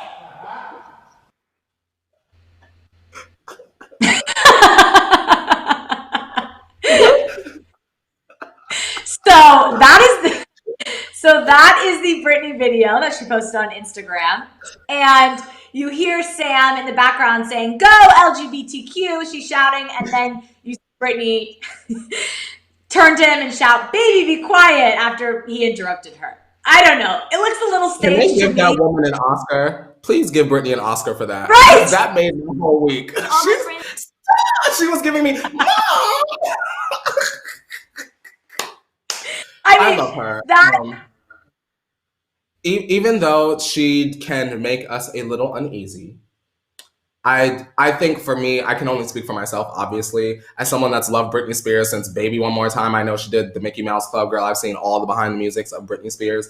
So that is the Britney video that she posted on Instagram. And you hear Sam in the background saying, "Go LGBTQ," she's shouting, and then you see Britney turn to him and shout, "Baby, be quiet," after he interrupted her. I don't know. It looks a little staged. Can they give that woman an Oscar? Please give Britney an Oscar for that. Right? That made the whole week. She was giving me, Mom! I love her. Even though she can make us a little uneasy, I think for me, I can only speak for myself, obviously. As someone that's loved Britney Spears since Baby One More Time, I know she did the Mickey Mouse Club. Girl, I've seen all the behind the musics of Britney Spears.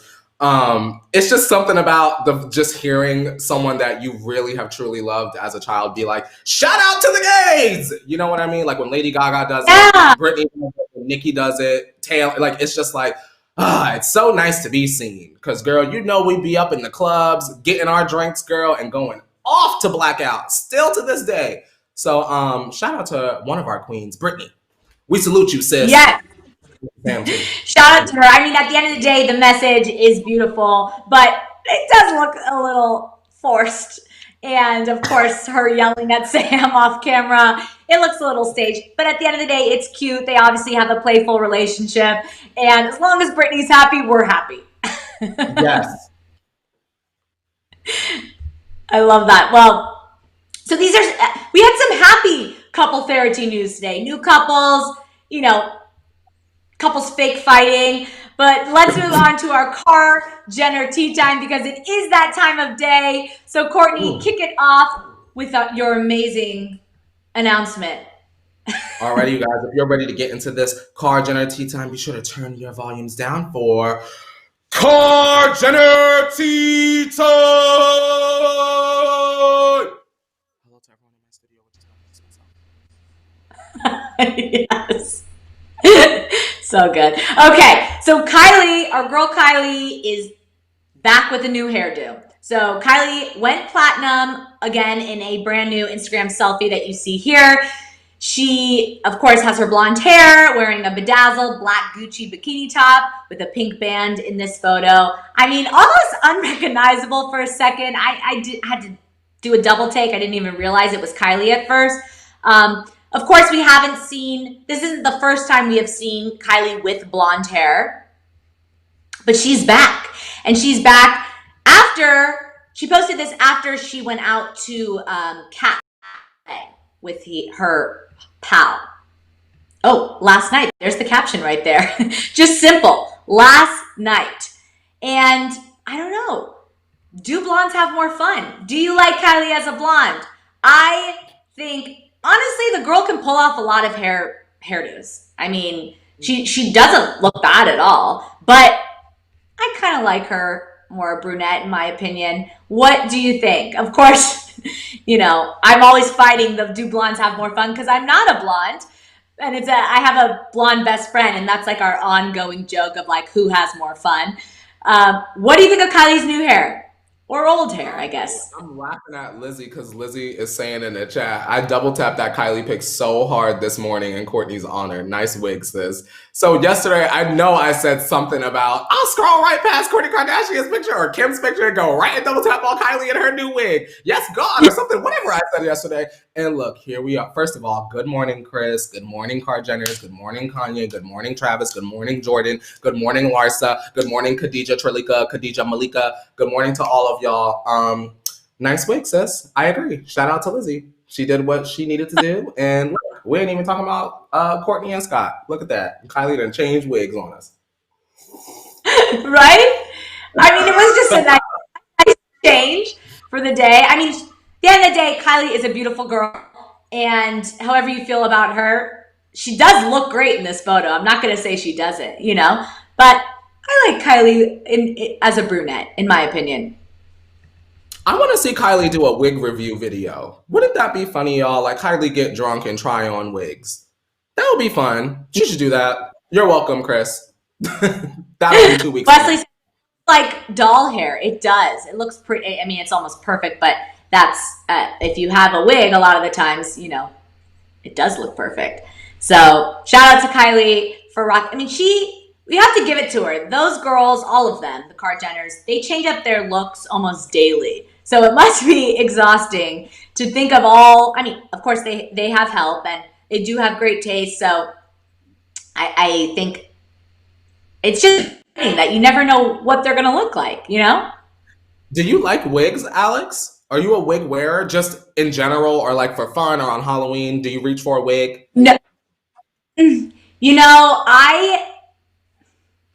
It's just something about just hearing someone that you really have truly loved as a child be like, "Shout out to the gays!" You know what I mean? Like when Lady Gaga does it, Britney does it, when Nicki does it, Taylor, like it's just like, it's so nice to be seen. Because, girl, you know we be up in the clubs, getting our drinks, girl, and going off to blackout, still to this day. So, shout out to one of our queens, Britney. We salute you, sis. Yes. Shout out to her. I mean, at the end of the day, the message is beautiful, but it does look a little forced. And of course, her yelling at Sam off camera, it looks a little staged. But at the end of the day, it's cute. They obviously have a playful relationship. And as long as Britney's happy, we're happy. Yes. I love that. Well, so we had some happy couple therapy news today. New couples, couples fake fighting. But let's move on to our car Jenner tea time because it is that time of day. So Courtney, kick it off with your amazing announcement. Alrighty, you guys, if you're ready to get into this car Jenner tea time, be sure to turn your volumes down for Car Jenner tea time. Hello to everyone in my studio, which is Yes. So good. Okay, so Kylie, our girl Kylie, is back with a new hairdo. So Kylie went platinum again in a brand new Instagram selfie that you see here. She, of course, has her blonde hair, wearing a bedazzled black Gucci bikini top with a pink band in this photo. I mean, almost unrecognizable for a second. I had to do a double take. I didn't even realize it was Kylie at first. Of course, we haven't seen, this isn't the first time we have seen Kylie with blonde hair, but she's back. And she's back after, she posted this after she went out to Cafe with her pal. Oh, last night. There's the caption right there. Just simple. Last night. And I don't know. Do blondes have more fun? Do you like Kylie as a blonde? I think, honestly, the girl can pull off a lot of hairdos. I mean, she doesn't look bad at all, but I kind of like her more brunette, in my opinion. What do you think? Of course, I'm always fighting the do blondes have more fun because I'm not a blonde. And I have a blonde best friend, and that's like our ongoing joke of like who has more fun. What do you think of Kylie's new hair? Or old hair, I guess. I'm laughing at Lizzie because Lizzie is saying in the chat, I double tapped that Kylie pic so hard this morning in Courtney's honor. Nice wig, sis. So yesterday, I know I said something about, I'll scroll right past Kourtney Kardashian's picture or Kim's picture and go right and double tap on Kylie and her new wig. Yes, God, or something, whatever I said yesterday. And look, here we are. First of all, good morning, Chris. Good morning, Jenners. Good morning, Kanye. Good morning, Travis. Good morning, Jordan. Good morning, Larsa. Good morning, Khadija, Trilika, Khadija, Malika. Good morning to all of y'all. Nice wig, sis. I agree. Shout out to Lizzie. She did what she needed to do. And look, we ain't even talking about Courtney and Scott. Look at that. Kylie done changed wigs on us. Right? I mean, it was just a nice change for the day. I mean, at the end of the day, Kylie is a beautiful girl. And however you feel about her, she does look great in this photo. I'm not going to say she doesn't, you know. But I like Kylie as a brunette, in my opinion. I want to see Kylie do a wig review video. Wouldn't that be funny, y'all? Like Kylie get drunk and try on wigs. That would be fun. She should do that. You're welcome, Chris. That would be 2 weeks. Wesley, like doll hair. It does. It looks pretty. I mean, it's almost perfect, but that's if you have a wig, a lot of the times, you know, it does look perfect. So shout out to Kylie for rock. I mean, we have to give it to her. Those girls, all of them, the Kardashians, they change up their looks almost daily. So it must be exhausting to think of all. I mean, of course, they have help and they do have great taste. So I think it's just that you never know what they're going to look like, you know? Do you like wigs, Alex? Are you a wig wearer just in general or like for fun or on Halloween? Do you reach for a wig? No. You know,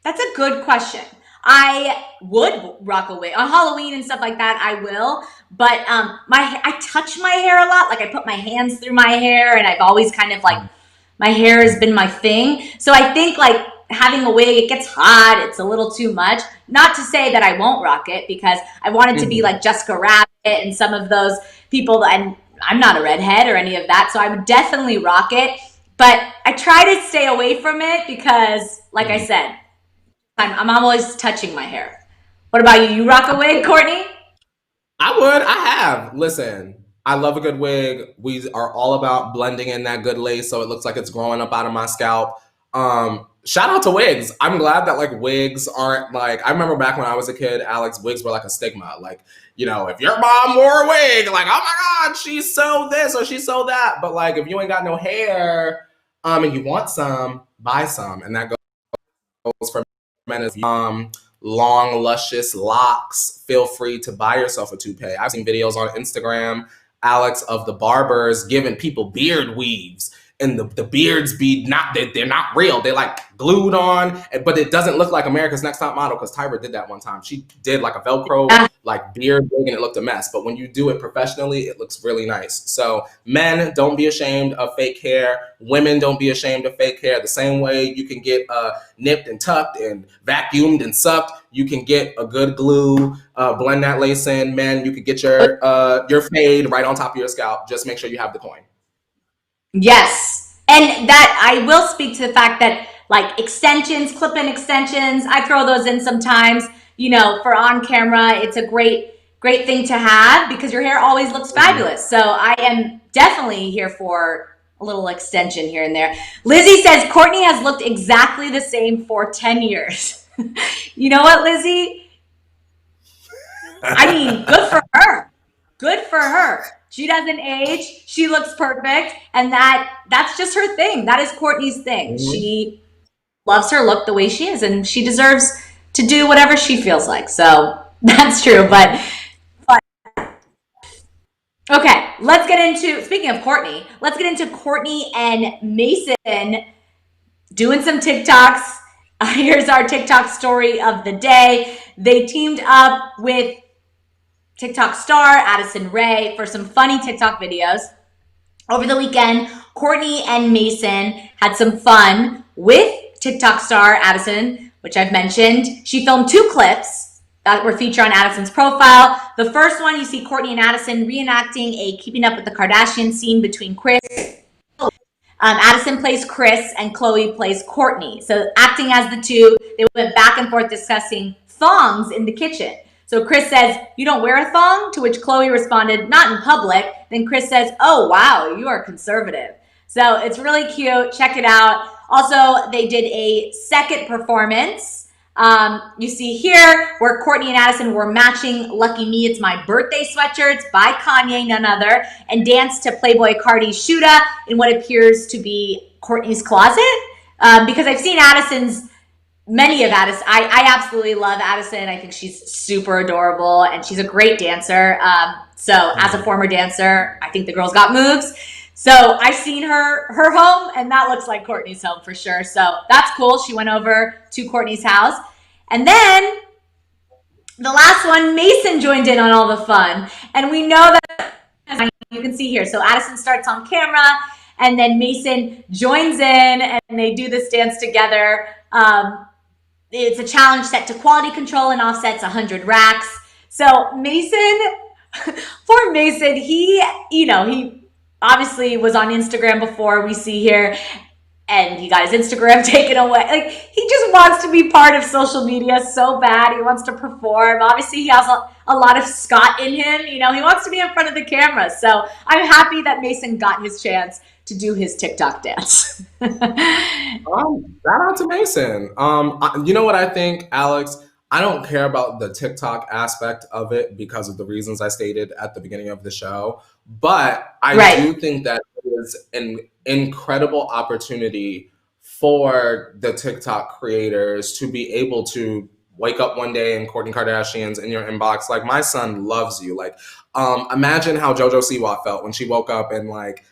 that's a good question. I would rock a wig on Halloween and stuff like that. I will, but I touch my hair a lot. Like I put my hands through my hair, and I've always kind of like my hair has been my thing. So I think like having a wig, it gets hot. It's a little too much. Not to say that I won't rock it because I wanted to be like Jessica Rabbit and some of those people. And I'm not a redhead or any of that, so I would definitely rock it. But I try to stay away from it because, like I said, I'm always touching my hair. What about you? You rock a wig, Courtney? I would. I have. Listen, I love a good wig. We are all about blending in that good lace so it looks like it's growing up out of my scalp. Shout out to wigs. I'm glad that like wigs aren't like, I remember back when I was a kid, Alex, wigs were like a stigma. Like, you know, if your mom wore a wig, like, oh my God, she's so this or she's so that. But like, if you ain't got no hair, and you want some, buy some. And that goes for men as long, luscious locks. Feel free to buy yourself a toupee. I've seen videos on Instagram, Alex, of the barbers giving people beard weaves. And the beards be not, they're not real. They're like glued on, but it doesn't look like America's Next Top Model because Tyra did that one time. She did like a Velcro like beard wig and it looked a mess. But when you do it professionally, it looks really nice. So men, don't be ashamed of fake hair. Women, don't be ashamed of fake hair. The same way you can get nipped and tucked and vacuumed and sucked, you can get a good glue, blend that lace in. Men, you could get your fade right on top of your scalp. Just make sure you have the coin. Yes. And that I will speak to the fact that like extensions, clip-in extensions, I throw those in sometimes, you know, for on camera. It's a great thing to have because your hair always looks fabulous. So I am definitely here for a little extension here and there. Lizzie says Courtney has looked exactly the same for 10 years. You know what, Lizzie? I mean, good for her. Good for her. She doesn't age. She looks perfect. And that's just her thing. That is Courtney's thing. Mm-hmm. She loves her look the way she is, and she deserves to do whatever she feels like. So that's true. But okay, let's get into, speaking of Courtney, let's get into Courtney and Mason doing some TikToks. Here's our TikTok story of the day. They teamed up with TikTok star Addison Rae for some funny TikTok videos. Over the weekend, Courtney and Mason had some fun with TikTok star Addison, which I've mentioned. She filmed 2 clips that were featured on Addison's profile. The first one, you see Courtney and Addison reenacting a Keeping Up with the Kardashian scene between Chris. Addison plays Chris and Khloe plays Courtney. So acting as the two, they went back and forth discussing thongs in the kitchen. So Chris says, "You don't wear a thong?" To which Khloe responded, "Not in public." Then Chris says, "Oh, wow, you are conservative." So it's really cute. Check it out. Also, they did a second performance You see here where Courtney and Addison were matching Lucky Me, It's My Birthday sweatshirts by Kanye, none other, and danced to Playboy Cardi's Shuda in what appears to be Courtney's closet. Because I've seen many of Addison. I absolutely love Addison. I think she's super adorable and she's a great dancer. So as a former dancer, I think the girl's got moves. So I've seen her home, and that looks like Courtney's home for sure. So that's cool. She went over to Courtney's house. And then the last one, Mason joined in on all the fun. And we know that, as you can see here, so Addison starts on camera, and then Mason joins in, and they do this dance together. It's a challenge set to quality control and offsets 100 racks. So Mason, poor Mason, he obviously was on Instagram before, we see here, and he got his Instagram taken away. Like, he just wants to be part of social media so bad. He wants to perform. Obviously, he has a lot of Scott in him. He wants to be in front of the camera. So I'm happy that Mason got his chance to do his TikTok dance. Shout out to Mason. You know what I think, Alex? I don't care about the TikTok aspect of it because of the reasons I stated at the beginning of the show. But I do think that it is an incredible opportunity for the TikTok creators to be able to wake up one day and Kourtney Kardashian's in your inbox. Like, my son loves you. Like, imagine how JoJo Siwa felt when she woke up and like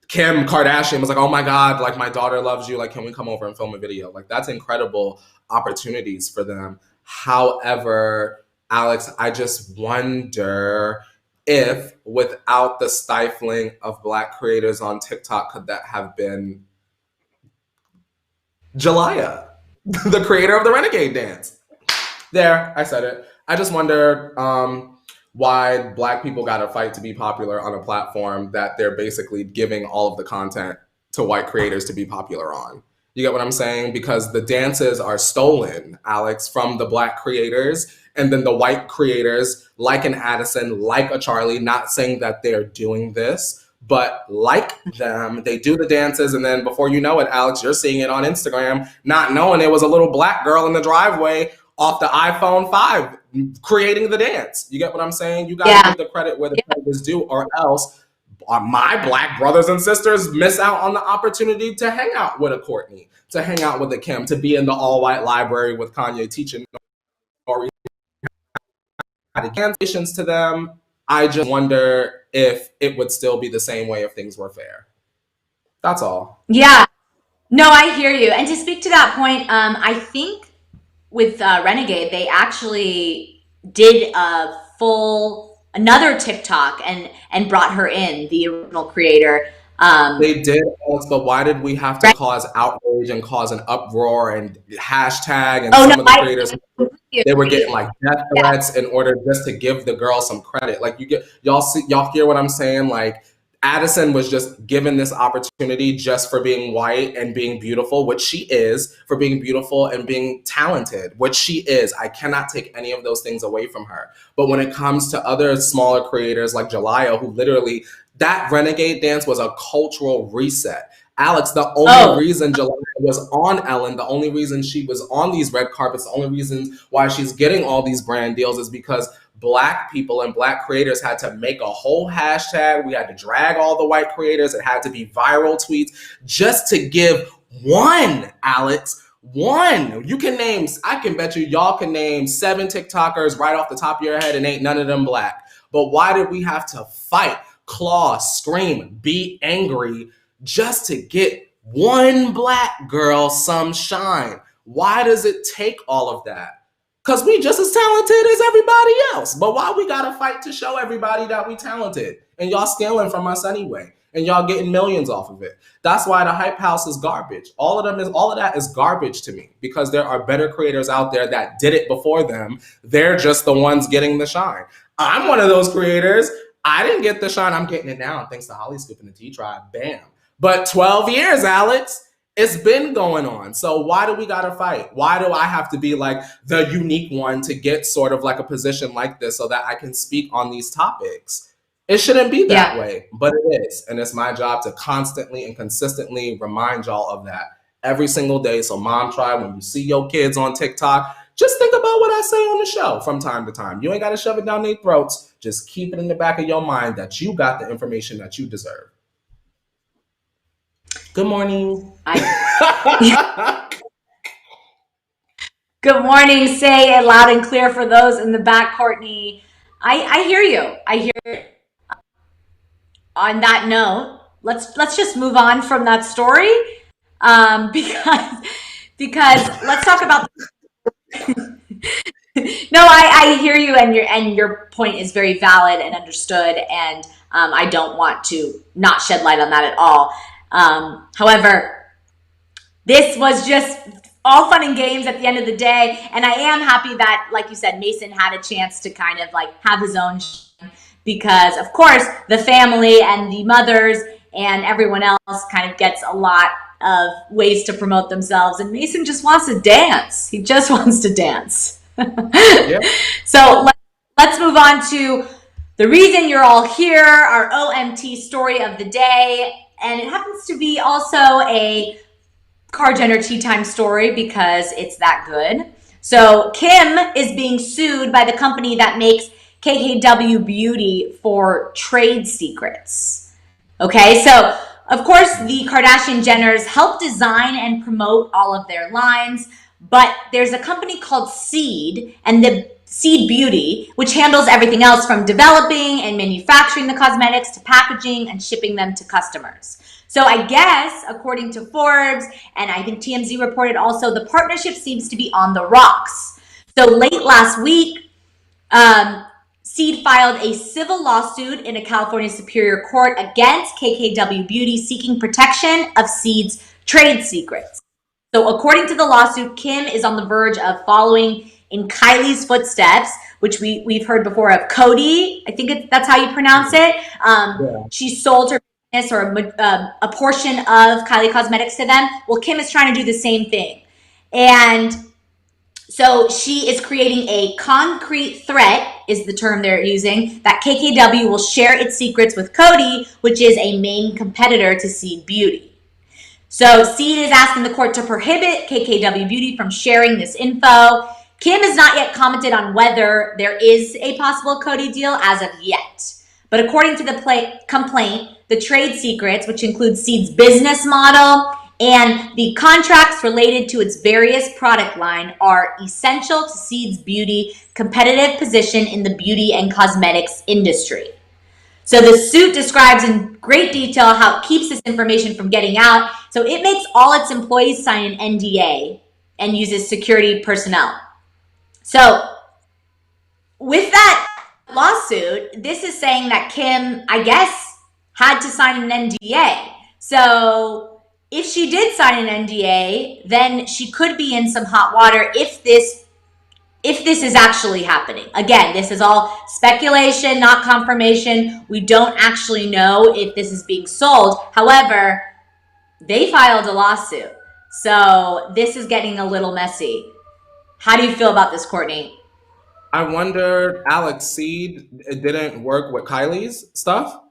Kim Kardashian was like, oh my God, like, my daughter loves you. Like, can we come over and film a video? Like, that's incredible opportunities for them. However, Alex, I just wonder if without the stifling of Black creators on TikTok, could that have been Jelena, the creator of the Renegade dance? There, I said it. I just wonder why Black people got to fight to be popular on a platform that they're basically giving all of the content to white creators to be popular on. You get what I'm saying? Because the dances are stolen, Alex, from the Black creators, and then the white creators, like an Addison, like a Charlie, not saying that they're doing this, but like them, they do the dances, and then before you know it, Alex, you're seeing it on Instagram, not knowing it was a little Black girl in the driveway off the iPhone 5 creating the dance. You get what I'm saying? You got to give the credit where the credit is due, or else my Black brothers and sisters miss out on the opportunity to hang out with a Courtney, to hang out with a Kim, to be in the all-white library with Kanye teaching or translations to them. I just wonder if it would still be the same way if things were fair. That's all. Yeah. No, I hear you. And to speak to that point, I think with Renegade, they actually did another TikTok and brought her in, the original creator. They did, but why did we have to cause outrage and cause an uproar and hashtag? And some of the creators, they were getting like death threats in order just to give the girl some credit. Like, y'all hear what I'm saying? Like, Addison was just given this opportunity just for being white and being beautiful, which she is, for being beautiful and being talented, which she is. I cannot take any of those things away from her. But when it comes to other smaller creators like Jelena, who literally, that Renegade dance was a cultural reset. Alex, the only reason Jelena was on Ellen, the only reason she was on these red carpets, the only reason why she's getting all these brand deals is because Black people and Black creators had to make a whole hashtag. We had to drag all the white creators. It had to be viral tweets just to give one, Alex, one. You can name, I can bet you y'all can name 7 TikTokers right off the top of your head and ain't none of them Black. But why did we have to fight, claw, scream, be angry just to get one Black girl some shine? Why does it take all of that? Because we just as talented as everybody else. But why we gotta fight to show everybody that we talented? And y'all stealing from us anyway. And y'all getting millions off of it. That's why the hype house is garbage. All of that is garbage to me, because there are better creators out there that did it before them. They're just the ones getting the shine. I'm one of those creators. I didn't get the shine. I'm getting it now thanks to Hollyscoop and the T-Tribe. Bam. But 12 years, Alex. It's been going on. So why do we gotta fight? Why do I have to be like the unique one to get sort of like a position like this so that I can speak on these topics? It shouldn't be that way, but it is. And it's my job to constantly and consistently remind y'all of that every single day. So mom, try when you see your kids on TikTok, just think about what I say on the show from time to time. You ain't got to shove it down their throats. Just keep it in the back of your mind that you got the information that you deserve. Good morning. Good morning. Say it loud and clear for those in the back, Courtney. I hear you. I hear it. On that note, let's just move on from that story, because let's talk about. No, I hear you, and your point is very valid and understood, and I don't want to not shed light on that at all. However, this was just all fun and games at the end of the day, and I am happy that, like you said, Mason had a chance to kind of like have his own because, of course, the family and the mothers and everyone else kind of gets a lot of ways to promote themselves, and Mason just wants to dance. He just wants to dance. Yep. So let's move on to the reason you're all here, our OMT story of the day, and it happens to be also a Car Jenner tea time story because it's that good. So Kim is being sued by the company that makes KKW Beauty for trade secrets. Okay, so of course the Kardashian Jenners help design and promote all of their lines, but there's a company called SUED and the SUED Beauty, which handles everything else from developing and manufacturing the cosmetics to packaging and shipping them to customers. So I guess, according to Forbes, and I think TMZ reported also, the partnership seems to be on the rocks. So late last week, SUED filed a civil lawsuit in a California Superior Court against KKW Beauty seeking protection of SUED's trade secrets. So according to the lawsuit, Kim is on the verge of following in Kylie's footsteps, which we've heard before of Cody. I think that's how you pronounce it. She sold her business or a portion of Kylie Cosmetics to them. Well, Kim is trying to do the same thing. And so she is creating a concrete threat, is the term they're using, that KKW will share its secrets with Cody, which is a main competitor to SUED Beauty. So SUED is asking the court to prohibit KKW Beauty from sharing this info. Kim has not yet commented on whether there is a possible Cody deal as of yet. But according to the complaint, the trade secrets, which include SUED's business model and the contracts related to its various product line, are essential to SUED's beauty competitive position in the beauty and cosmetics industry. So the suit describes in great detail how it keeps this information from getting out. So it makes all its employees sign an NDA and uses security personnel. So with that lawsuit, this is saying that Kim, I guess, had to sign an NDA. So if she did sign an NDA, then she could be in some hot water if this is actually happening. Again, this is all speculation, not confirmation. We don't actually know if this is being sold. However, they filed a lawsuit. So this is getting a little messy. How do you feel about this, Courtney? I wonder, Alex, SUED, it didn't work with Kylie's stuff?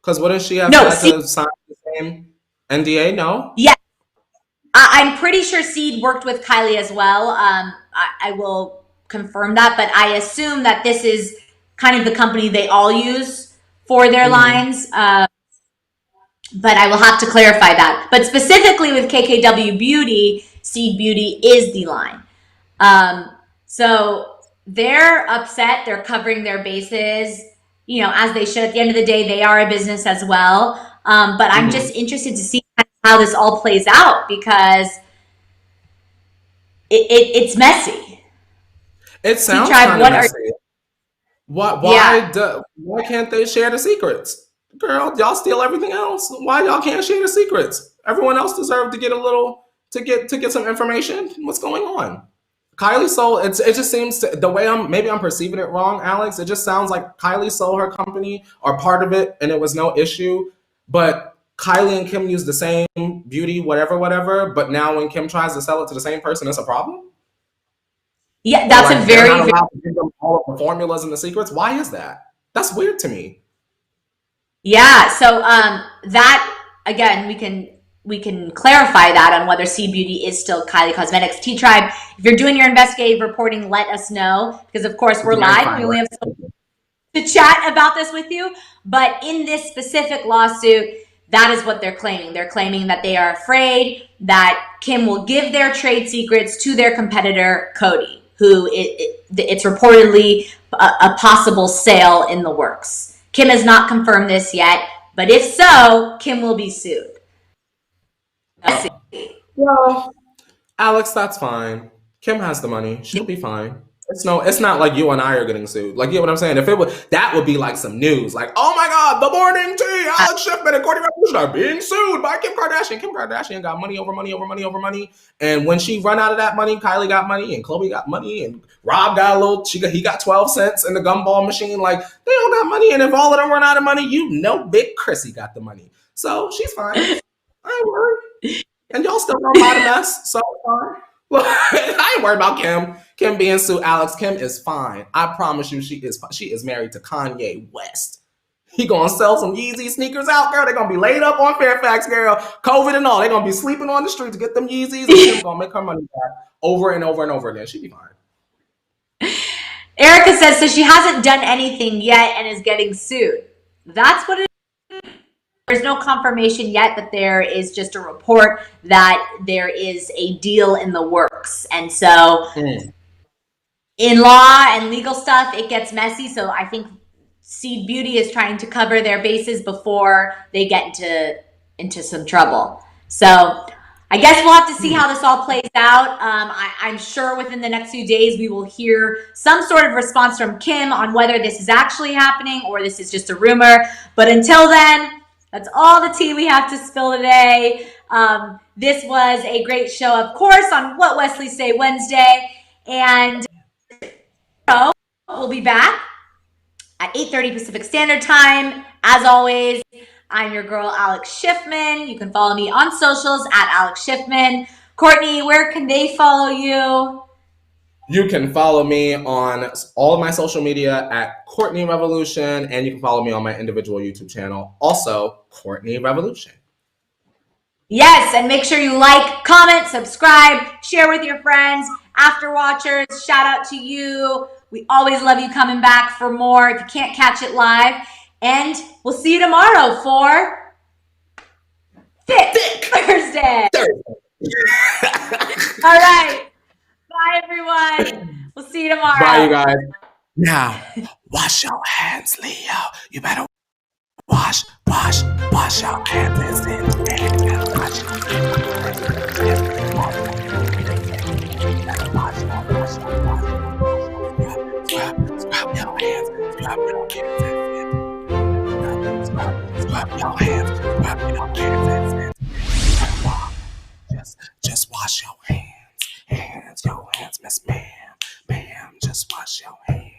Because wouldn't she have had to sign the same NDA? No? Yeah. I'm pretty sure SUED worked with Kylie as well. I will confirm that, but I assume that this is kind of the company they all use for their lines. But I will have to clarify that. But specifically with KKW Beauty, SUED Beauty is the line. So they're upset. They're covering their bases, as they should. At the end of the day, they are a business as well. But I'm just interested to see how this all plays out because it's messy. It sounds kind of messy. Why can't they share the secrets? Girl, y'all steal everything else. Why y'all can't share the secrets? Everyone else deserved to get to get some information. What's going on? Kylie sold it just seems the way I'm perceiving it wrong, Alex. It just sounds like Kylie sold her company or part of it and it was no issue. But Kylie and Kim use the same beauty, whatever. But now when Kim tries to sell it to the same person, it's a problem? Yeah, that's a very... They're not allowed to give them all of the formulas and the secrets? Why is that? That's weird to me. Yeah, so that, again, we clarify that on whether Seed Beauty is still Kylie Cosmetics. T-Tribe, if you're doing your investigative reporting, let us know, because of course we're live and we only have to chat about this with you. But in this specific lawsuit, that is what they're claiming. They're claiming that they are afraid that Kim will give their trade secrets to their competitor, Coty, who it's reportedly a possible sale in the works. Kim has not confirmed this yet, but if so, Kim will be sued. Well, Alex, that's fine. Kim has the money. She'll be fine. It's not like you and I are getting sued. Like, you know what I'm saying? If it would, that would be like some news. Like, oh my God, the morning tea, Alex Schiffman and Courtney Revolution are being sued by Kim Kardashian. Kim Kardashian got money over money over money over money. And when she run out of that money, Kylie got money and Khloe got money and Rob got he got 12 cents in the gumball machine. Like, they all got money. And if all of them run out of money, Big Chrissy got the money. So she's fine. I ain't worried. And y'all still know about a mess. So fine. I ain't worried about Kim. Kim being sued. Alex, Kim is fine. I promise you, she is married to Kanye West. He gonna sell some Yeezy sneakers out, girl. They're gonna be laid up on Fairfax, girl. COVID and all. They're gonna be sleeping on the street to get them Yeezys, and Kim's gonna make her money back over and over and over again. She'll be fine. Erica says, so she hasn't done anything yet and is getting sued. That's what it is. There's no confirmation yet, that there is just a report that there is a deal in the works. And so in law and legal stuff, it gets messy. So I think Seed Beauty is trying to cover their bases before they get into some trouble. So I guess we'll have to see how this all plays out. I'm sure within the next few days we will hear some sort of response from Kim on whether this is actually happening or this is just a rumor. But until then, that's all the tea we have to spill today. This was a great show, of course, on What Wesley Say Wednesday. And we'll be back at 8:30 Pacific Standard Time. As always, I'm your girl, Alex Schiffman. You can follow me on socials at Alex Schiffman. Courtney, where can they follow you? You can follow me on all of my social media at Courtney Revolution, and you can follow me on my individual YouTube channel, also Courtney Revolution. Yes, and make sure you like, comment, subscribe, share with your friends. After watchers, shout out to you. We always love you coming back for more if you can't catch it live. And we'll see you tomorrow for Thick Thursday. All right. Bye, everyone. We'll see you tomorrow. Bye, you guys. Now, wash your hands, Leo. You better wash your hands. Scrub your hands. Just wash your hands. Your hands, Miss Ma'am. Just wash your hands.